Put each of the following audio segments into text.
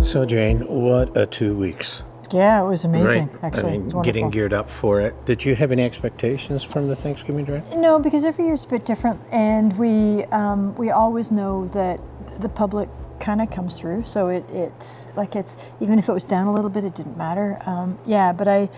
So, Jane, what a 2 weeks. Yeah, it was amazing, Right. actually. I It mean, was wonderful. getting geared up for it. Did you have any expectations from the Thanksgiving drive? No, because every year's a bit different, and we always know that the public kind of comes through. So it's even if it was down a little bit, it didn't matter. But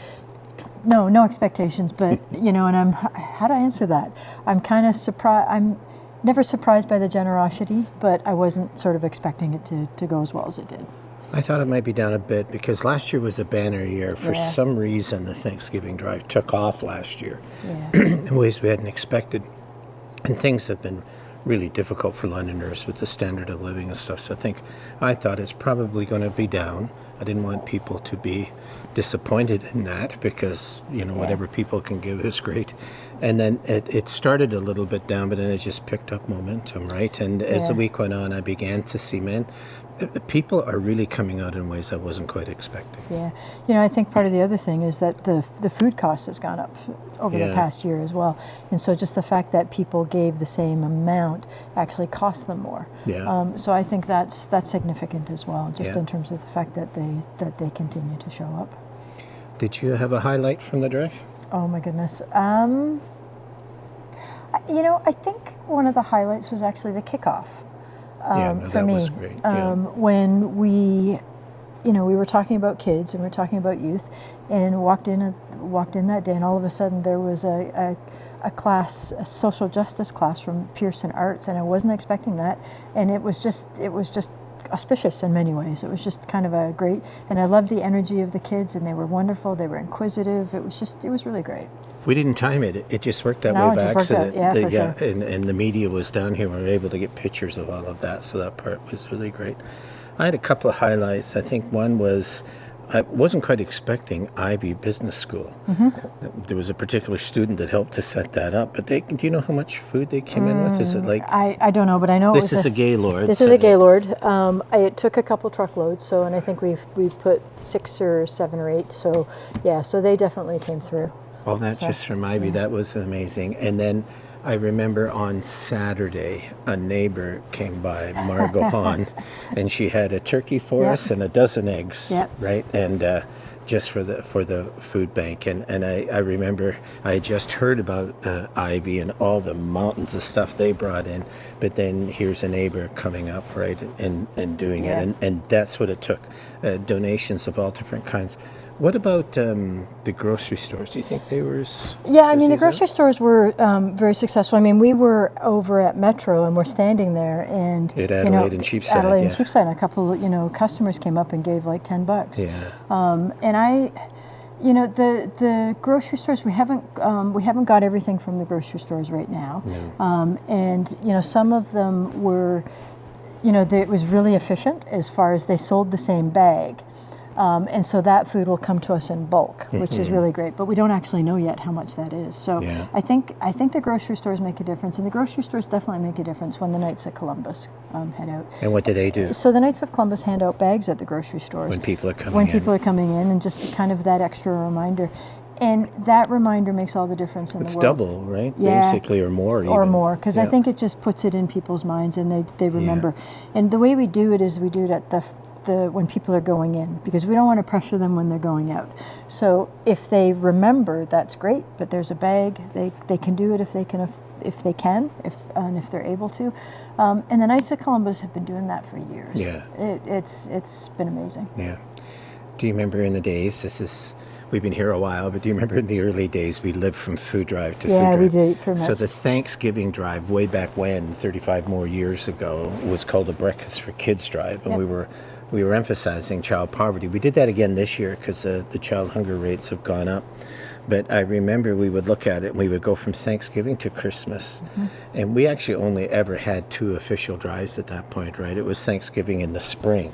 no expectations. But and how do I answer that? I'm kind of surprised. I'm never surprised by the generosity, but I wasn't sort of expecting it to go as well as it did. I thought it might be down a bit because last year was a banner year. For Yeah. some reason, the Thanksgiving drive took off last year Yeah. in ways we hadn't expected. And things have been really difficult for Londoners with the standard of living and stuff. So I thought it's probably going to be down. I didn't want people to be disappointed in that because, whatever people can give is great. And then it started a little bit down, but then it just picked up momentum, right? And as the week went on, I began to see, people are really coming out in ways I wasn't quite expecting. Yeah. I think part of the other thing is that the food cost has gone up over the past year as well. And so just the fact that people gave the same amount actually cost them more. Yeah. So I think that's significant as well, just Yeah. in terms of the fact that they continue to show up. Did you have a highlight from the drive? Oh my goodness. I think one of the highlights was actually the kickoff. For that me, was great. when we were talking about kids and we were talking about youth, and walked in that day, and all of a sudden there was a class, a social justice class from Pearson Arts, and I wasn't expecting that, and it was just auspicious in many ways. It was just kind of a great, and I loved the energy of the kids, and they were wonderful. They were inquisitive. It was really great. We didn't time it. It just worked that No, way it by just worked out. accident. Yeah, for sure. And the media was down here. We were able to get pictures of all of that, so that part was really great. I had a couple of highlights. I think one was I wasn't quite expecting Ivy Business School. Mm-hmm. There was a particular student that helped to set that up. But do you know how much food they came in with? Is it like... I don't know, but I know This is a Gaylord. This is a Gaylord. It took a couple truckloads, and I think we put 6 or 7 or 8. So they definitely came through. All that just from Ivy. That was amazing. And then I remember on Saturday, a neighbor came by, Margot Hahn, and she had a turkey for us and a dozen eggs, right? And just for the food bank. And I remember I had just heard about Ivy and all the mountains of stuff they brought in, but then here's a neighbor coming up, right, and doing it. And that's what it took, donations of all different kinds. What about the grocery stores? Do you think they were as the grocery stores were very successful. We were over at Metro, and we're standing there, and at Adelaide and Cheapside. Adelaide and Cheapside, and a couple customers came up and gave like $10. Yeah. And I, the grocery stores, we haven't got everything from the grocery stores right now. No. And some of them were, it was really efficient as far as they sold the same bag. And so that food will come to us in bulk, which is really great. But we don't actually know yet how much that is. So I think the grocery stores make a difference, and the grocery stores definitely make a difference when the Knights of Columbus head out. And what do they do? So the Knights of Columbus hand out bags at the grocery stores When people are coming in, and just kind of that extra reminder. And that reminder makes all the difference in the world. It's double, right? Yeah. Basically, or more even. Or more, because I think it just puts it in people's minds, and they remember. And the way we do it is we do it at the when people are going in, because we don't want to pressure them when they're going out. So if they remember, that's great, but there's a bag. They can do it if they're able to. And the Knights of Columbus have been doing that for years. Yeah. It's been amazing. Yeah. Do you remember in the days, we've been here a while, but do you remember in the early days we lived from food drive to food drive? Yeah, we did, pretty much. So the Thanksgiving drive, way back when, 35 more years ago, was called a Breakfast for Kids drive, and we were emphasizing child poverty. We did that again this year because the child hunger rates have gone up. But I remember we would look at it and we would go from Thanksgiving to Christmas. Mm-hmm. And we actually only ever had 2 official drives at that point, right? It was Thanksgiving in the spring.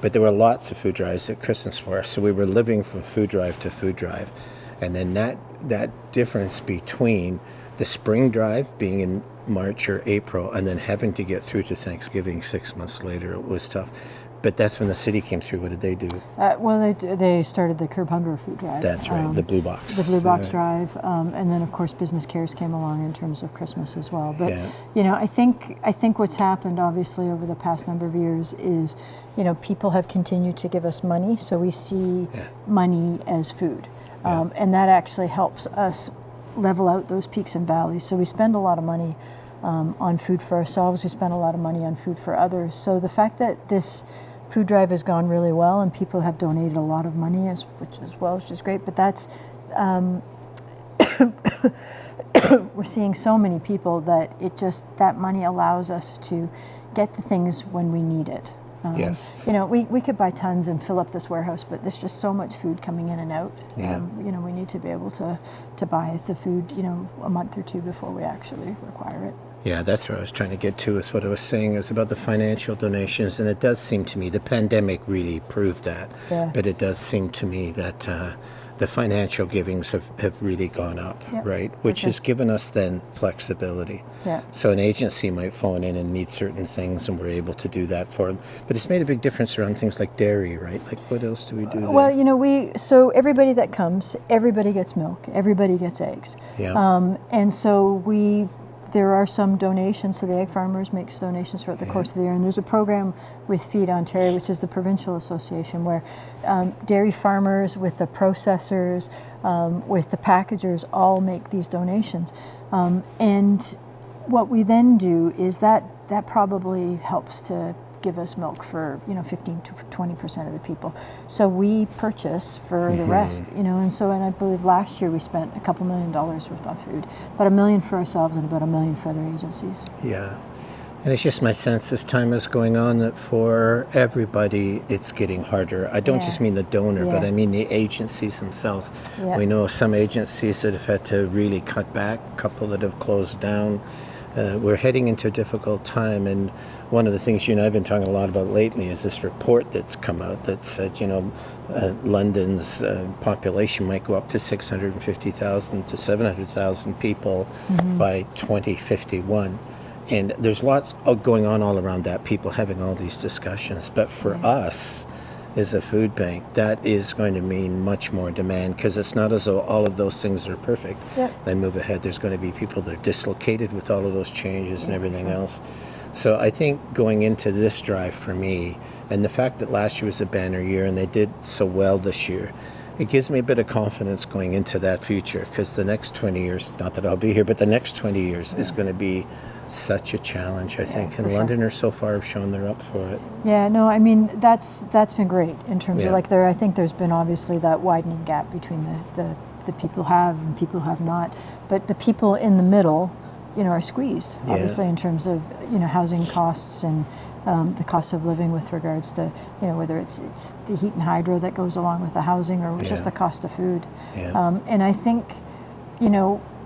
But there were lots of food drives at Christmas for us. So we were living from food drive to food drive. And then that difference between the spring drive being in March or April and then having to get through to Thanksgiving 6 months later, it was tough. But that's when the city came through. What did they do? Well, they started the Curb Hunger food drive. That's right, the Blue Box. The Blue Box Right. drive, and then of course Business Cares came along in terms of Christmas as well. But Yeah. I think what's happened obviously over the past number of years is, people have continued to give us money, so we see money as food, and that actually helps us level out those peaks and valleys. So we spend a lot of money on food for ourselves. We spend a lot of money on food for others. So the fact that this food drive has gone really well and people have donated a lot of money, which is great. But that's we're seeing so many people that that money allows us to get the things when we need it. Yes. We could buy tons and fill up this warehouse, but there's just so much food coming in and out. Yeah. We need to be able to buy the food, a month or two before we actually require it. Yeah, that's what I was trying to get to with what I was saying is about the financial donations. And it does seem to me, the pandemic really proved that. Yeah. But it does seem to me that the financial givings have really gone up, right? Which has given us then flexibility. Yeah. So an agency might phone in and need certain things, and we're able to do that for them. But it's made a big difference around things like dairy, right? Like what else do we do there? Well, so everybody that comes, everybody gets milk, everybody gets eggs. Yeah. And so there are some donations, so the egg farmers make donations throughout the course of the year, and there's a program with Feed Ontario, which is the provincial association, where dairy farmers with the processors, with the packagers, all make these donations. And what we then do is that probably helps to give us milk for 15 to 20% of the people. So we purchase for the rest, and I believe last year we spent a couple $1 million worth on food, about $1 million for ourselves and about $1 million for other agencies. Yeah. And it's just my sense as time is going on that for everybody it's getting harder. I don't just mean the donor, but I mean the agencies themselves. Yeah. We know some agencies that have had to really cut back, a couple that have closed down. We're heading into a difficult time, and one of the things you and I have been talking a lot about lately is this report that's come out that said, London's population might go up to 650,000 to 700,000 people by 2051. And there's lots going on all around that, people having all these discussions. But for us, as a food bank, that is going to mean much more demand, because it's not as though all of those things are perfect. Then move ahead, there's going to be people that are dislocated with all of those changes and everything else. So I think going into this drive for me, and the fact that last year was a banner year and they did so well this year, it gives me a bit of confidence going into that future, because the next 20 years, not that I'll be here, but the next 20 years is going to be such a challenge, I think. And Londoners so far have shown they're up for it. Yeah, no, I mean, that's been great in terms of I think there's been obviously that widening gap between the people have and people who have not. But the people in the middle, are squeezed, obviously, in terms of, housing costs and the cost of living with regards to, whether it's the heat and hydro that goes along with the housing or just the cost of food. And I think,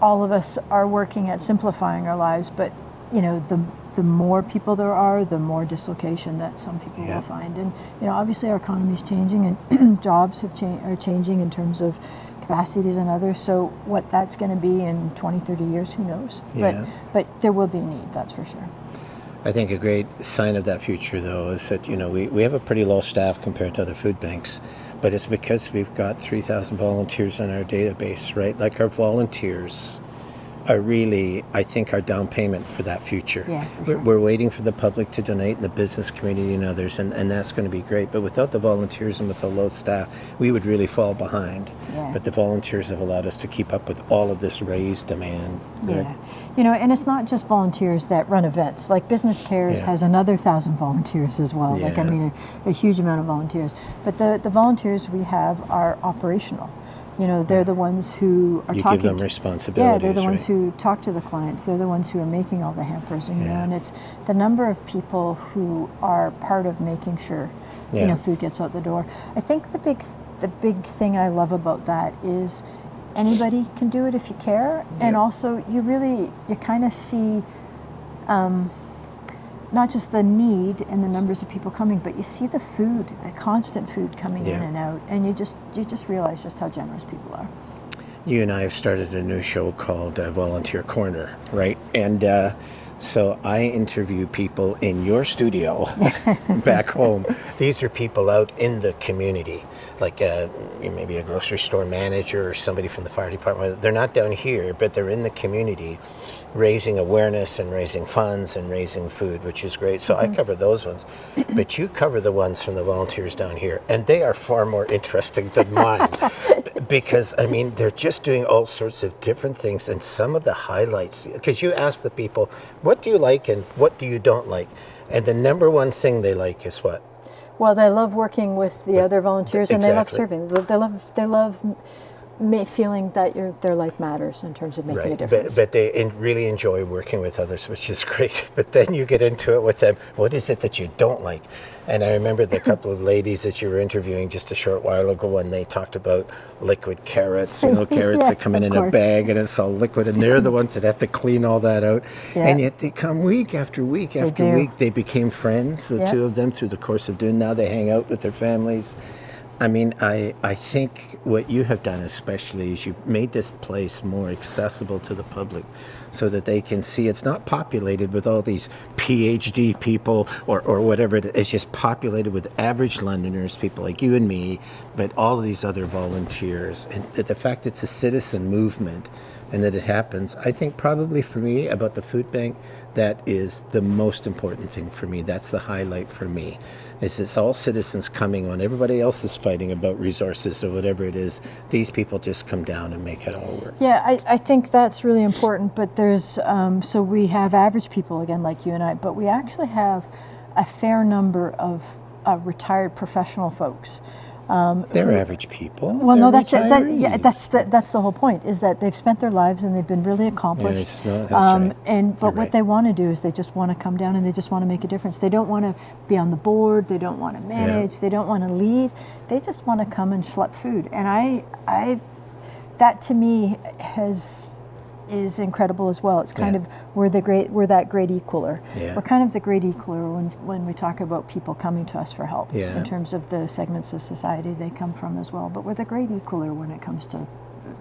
all of us are working at simplifying our lives, but, the more people there are, the more dislocation that some people will find. And, obviously our economy is changing and jobs are changing in terms of capacities and others. So what that's going to be in 20, 30 years, who knows? But there will be a need, that's for sure. I think a great sign of that future, though, is that, we have a pretty low staff compared to other food banks, but it's because we've got 3,000 volunteers on our database, right? Like our volunteers are really, I think, our down payment for that future. For sure. We're waiting for the public to donate, and the business community and others, and that's going to be great. But without the volunteers and with the low staff, we would really fall behind. But the volunteers have allowed us to keep up with all of this raised demand. And it's not just volunteers that run events. Like Business Cares has another 1,000 volunteers as well. A huge amount of volunteers. But the volunteers we have are operational. They're the ones who are talking. You give them responsibilities. Yeah, they're the ones who talk to the clients. They're the ones who are making all the hampers. And it's the number of people who are part of making sure, food gets out the door. I think the big thing I love about that is anybody can do it if you care, and also you kind of see. Not just the need and the numbers of people coming, but you see the food, the constant food coming in and out, and you just realize just how generous people are. You and I have started a new show called Volunteer Corner, right? And So I interview people in your studio back home. These are people out in the community, like maybe a grocery store manager or somebody from the fire department. They're not down here, but they're in the community raising awareness and raising funds and raising food, which is great. So I cover those ones. But you cover the ones from the volunteers down here, and they are far more interesting than mine. Because, I mean, they're just doing all sorts of different things, and some of the highlights, because you ask the people, what do you like and what do you don't like? And the number one thing they like is what? Well, they love working with the other volunteers, and they love serving. They love feeling that their life matters in terms of making a difference. But they really enjoy working with others, which is great. But then you get into it with them. What is it that you don't like? And I remember the couple of ladies that you were interviewing just a short while ago when they talked about liquid carrots, carrots that come in a bag and it's all liquid, and they're the ones that have to clean all that out. And yet they come week after week after week. They became friends, the two of them, through the course of doing. Now they hang out with their families. I mean, I think what you have done especially is you've made this place more accessible to the public so that they can see it's not populated with all these PhD people or whatever. It's just populated with average Londoners, people like you and me, but all of these other volunteers. And the fact it's a citizen movement and that it happens, I think probably for me about the food bank, that is the most important thing for me. That's the highlight for me. Is it's all citizens coming when everybody else is fighting about resources or whatever it is. These people just come down and make it all work. Yeah, I think that's really important. But there's so we have average people again, like you and I, but we actually have a fair number of retired professional folks. They're average people. Well, no, that's the whole point. Is that they've spent their lives and they've been really accomplished. That's right. But what they want to do is they just want to come down and they just want to make a difference. They don't want to be on the board. They don't want to manage. They don't want to lead. They just want to come and schlep food. And I that to me is incredible as well. It's kind of we're that great equaler. Yeah. We're kind of the great equaler when we talk about people coming to us for help in terms of the segments of society they come from as well. But we're the great equaler when it comes to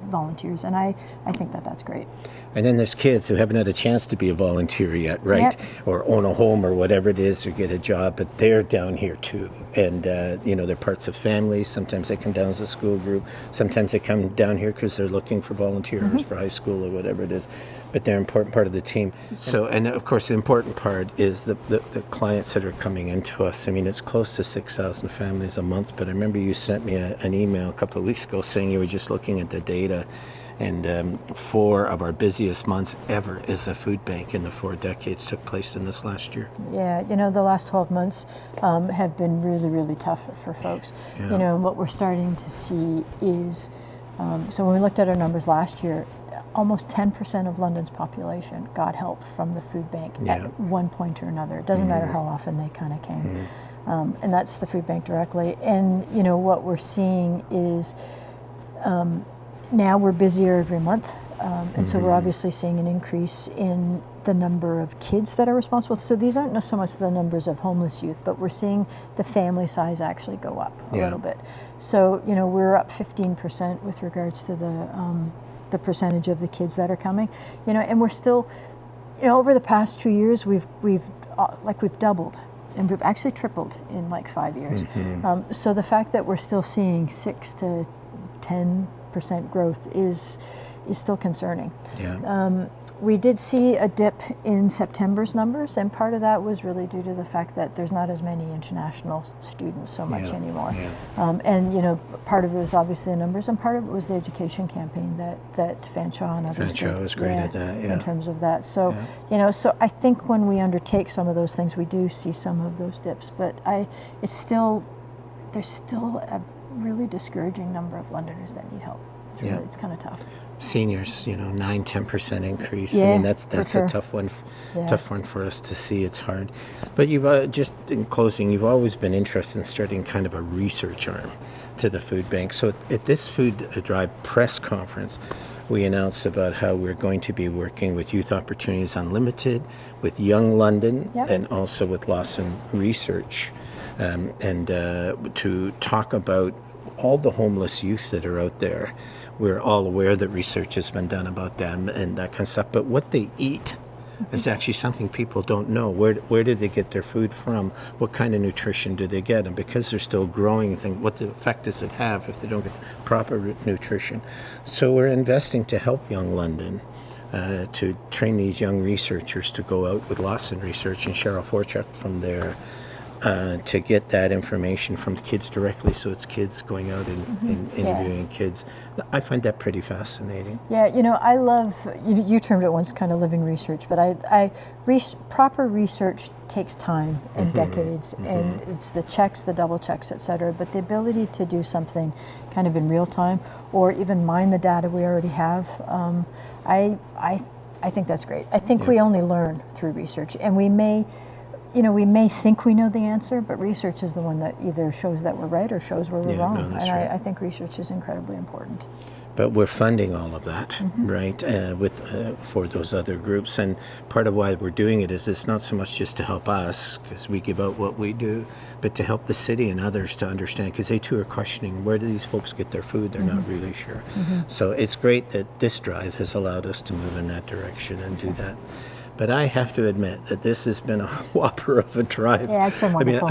volunteers, and I think that's great. And then there's kids who haven't had a chance to be a volunteer yet, right? Yep. Or own a home or whatever it is or get a job, but they're down here too. And, they're parts of families. Sometimes they come down as a school group. Sometimes they come down here because they're looking for volunteers for high school or whatever it is. But they're an important part of the team. So, and of course, the important part is the clients that are coming into us. I mean, it's close to 6,000 families a month, but I remember you sent me an email a couple of weeks ago saying you were just looking at the data. And 4 of our busiest months ever as a food bank in the 4 decades took place in this last year. Yeah, the last 12 months have been really, really tough for folks. Yeah. What we're starting to see is, so when we looked at our numbers last year, almost 10% of London's population got help from the food bank at one point or another. It doesn't matter how often they kind of came. And that's the food bank directly. And, what we're seeing is, now we're busier every month, and so we're obviously seeing an increase in the number of kids that are responsible. So these aren't so much the numbers of homeless youth, but we're seeing the family size actually go up a little bit. So we're up 15% with regards to the percentage of the kids that are coming. And we're still, over the past 2 years, we've doubled. And we've actually tripled in 5 years. So the fact that we're still seeing 6 to 10% growth is still concerning. We did see a dip in September's numbers, and part of that was really due to the fact that there's not as many international students so much anymore. And part of it was obviously the numbers, and part of it was the education campaign that Fanshawe and others did. Fanshawe was great at that, in terms of that. So, so I think when we undertake some of those things, we do see some of those dips, but there's still a really discouraging number of Londoners that need help. It's kind of tough. Seniors, 9-10% increase. Yeah, I mean, that's sure. a tough one for us to see. It's hard. But you've just in closing, you've always been interested in starting kind of a research arm to the food bank. So at this Food Drive press conference, we announced about how we're going to be working with Youth Opportunities Unlimited, with Young London, and also with Lawson Research, and to talk about all the homeless youth that are out there. We're all aware that research has been done about them and that kind of stuff, but what they eat It's actually something people don't know. Where did they get their food from? What kind of nutrition do they get? And because they're still growing, what the effect does it have if they don't get proper nutrition? So we're investing to help young London, to train these young researchers to go out with Lawson Research and Cheryl Forchuk from there, to get that information from the kids directly. So it's kids going out and interviewing kids. I find that pretty fascinating. Yeah, I love, you termed it once kind of living research, but proper research takes time and decades, and it's the checks, the double checks, et cetera, but the ability to do something kind of in real time, or even mine the data we already have, I think that's great. I think we only learn through research, and we may think we know the answer, but research is the one that either shows that we're right or shows where we're wrong. No, that's and right. I think research is incredibly important. But we're funding all of that, right, for those other groups. And part of why we're doing it is it's not so much just to help us, because we give out what we do, but to help the city and others to understand, because they too are questioning, where do these folks get their food? They're not really sure. So it's great that this drive has allowed us to move in that direction and do that. But I have to admit that this has been a whopper of a drive. Yeah, it's been wonderful.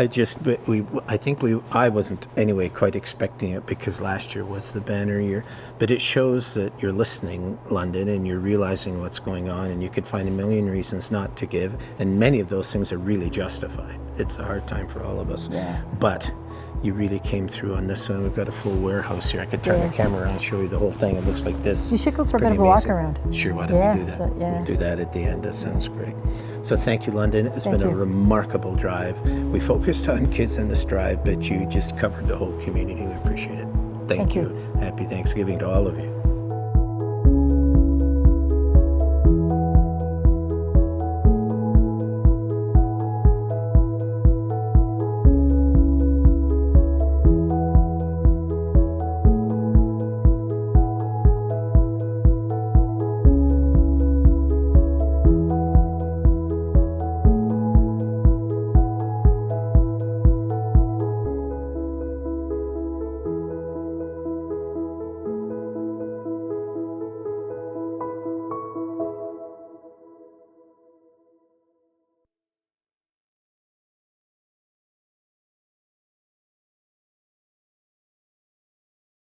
I wasn't anyway quite expecting it, because last year was the banner year. But it shows that you're listening, London, and you're realizing what's going on, and you could find a million reasons not to give, and many of those things are really justified. It's a hard time for all of us. Yeah. But you really came through on this one. We've got a full warehouse here. I could turn the camera around and show you the whole thing. It looks like this. You should go for a Pretty bit of a walk amazing. around. Sure, why don't we do that? So, We'll do that at the end. That sounds great. So thank you, London. It's been a remarkable drive. We focused on kids in this drive, but you just covered the whole community. We appreciate it. Thank you. Happy Thanksgiving to all of you.